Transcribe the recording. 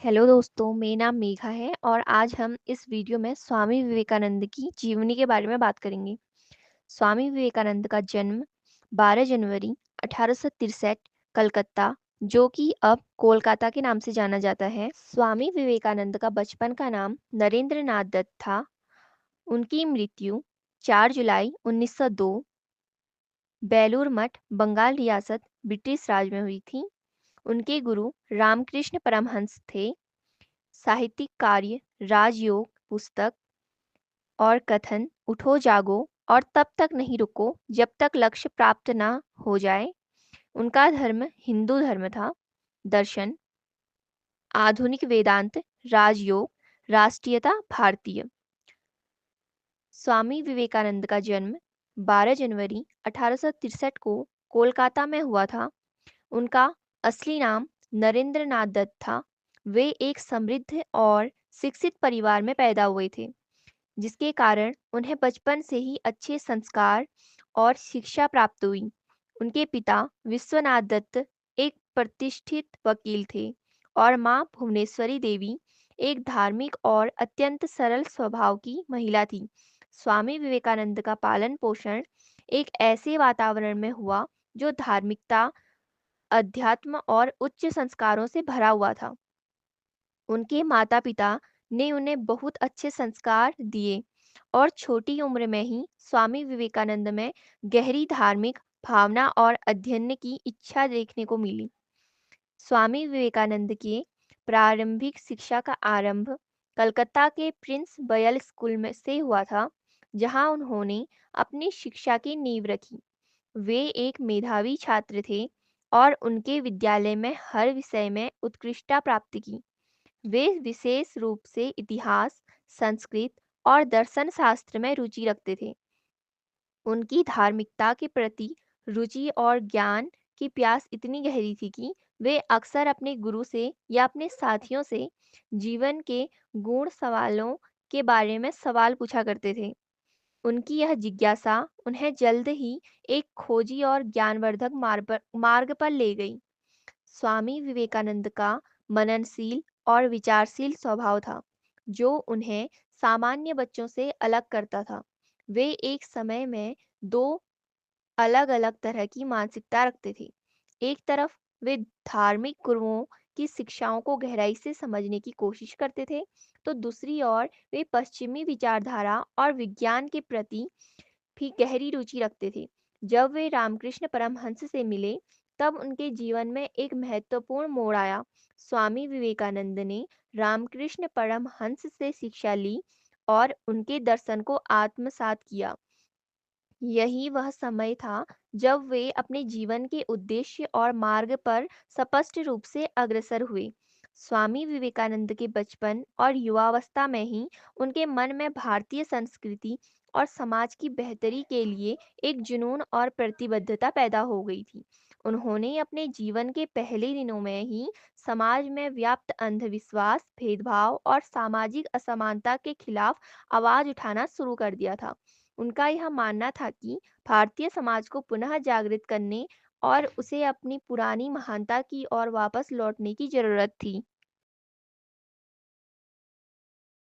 Hello दोस्तों, मेरा नाम मेघा है और आज हम इस वीडियो में स्वामी विवेकानंद की जीवनी के बारे में बात करेंगे। स्वामी विवेकानंद का जन्म 12 जनवरी 1863 कलकत्ता, जो कि अब कोलकाता के नाम से जाना जाता है। स्वामी विवेकानंद का बचपन का नाम नरेंद्र नाथ दत्त था। उनकी मृत्यु 4 जुलाई 1902 बेलूर मठ, बंगाल रियासत, ब्रिटिश राज में हुई थी। उनके गुरु रामकृष्ण परमहंस थे। साहित्यिक कार्य राजयोग पुस्तक और कथन उठो जागो और तब तक नहीं रुको जब तक लक्ष्य प्राप्त न हो जाए। उनका धर्म हिंदू धर्म था। दर्शन आधुनिक वेदांत, राजयोग, राष्ट्रीयता भारतीय। स्वामी विवेकानंद का जन्म 12 जनवरी 1863 को कोलकाता में हुआ था। उनका असली नाम नरेंद्र नाथ दत्त था। वे एक समृद्ध और शिक्षित परिवार में पैदा हुए थे, जिसके कारण उन्हें बचपन से ही अच्छे संस्कार और शिक्षा प्राप्त हुई। उनके पिता विश्वनाथ दत्त एक प्रतिष्ठित वकील थे और मां भुवनेश्वरी देवी एक धार्मिक और अत्यंत सरल स्वभाव की महिला थी। स्वामी विवेकानंद का पालन पोषण एक ऐसे वातावरण में हुआ जो धार्मिकता, अध्यात्म और उच्च संस्कारों से भरा हुआ था। उनके माता-पिता ने उन्हें बहुत अच्छे संस्कार दिए और छोटी उम्र में ही स्वामी विवेकानंद में गहरी धार्मिक भावना और अध्ययन की इच्छा देखने को मिली। स्वामी विवेकानंद के प्रारंभिक शिक्षा का आरंभ कलकत्ता के प्रिंस बयल स्कूल में से हुआ था, जहां उन्होंने अपनी शिक्षा की नींव रखी। वे एक मेधावी छात्र थे और उनके विद्यालय में हर विषय में उत्कृष्टता प्राप्त की। वे विशेष रूप से इतिहास, संस्कृत और दर्शन शास्त्र में रुचि रखते थे। उनकी धार्मिकता के प्रति रुचि और ज्ञान की प्यास इतनी गहरी थी कि वे अक्सर अपने गुरु से या अपने साथियों से जीवन के गूढ़ सवालों के बारे में सवाल पूछा करते थे। उनकी यह जिज्ञासा उन्हें जल्द ही एक खोजी और ज्ञानवर्धक मार्ग पर ले गई। स्वामी विवेकानंद का मननशील और विचारशील स्वभाव था, जो उन्हें सामान्य बच्चों से अलग करता था। वे एक समय में दो अलग-अलग तरह की मानसिकता रखते थे। एक तरफ वे धार्मिक गुरुओं की शिक्षाओं को गहराई से समझने की कोशिश करते थे, तो दूसरी ओर वे पश्चिमी विचारधारा और विज्ञान के प्रति भी गहरी रुचि रखते थे। जब वे रामकृष्ण परमहंस से मिले, तब उनके जीवन में एक महत्वपूर्ण मोड़ आया। स्वामी विवेकानंद ने रामकृष्ण परमहंस से शिक्षा ली और उनके दर्शन को आत्मसात किया। यही वह समय था जब वे अपने जीवन के उद्देश्य और मार्ग पर स्पष्ट रूप से अग्रसर हुए। स्वामी विवेकानंद के बचपन और युवावस्था में ही उनके मन में भारतीय संस्कृति और समाज की बेहतरी के लिए एक जुनून और प्रतिबद्धता पैदा हो गई थी। उन्होंने अपने जीवन के पहले दिनों में ही समाज में व्याप्त अंधविश्वास, भेदभाव और सामाजिक असमानता के खिलाफ आवाज उठाना शुरू कर दिया था। उनका यह मानना था कि भारतीय समाज को पुनः जागृत करने और उसे अपनी पुरानी महानता की ओर वापस लौटने की जरूरत थी।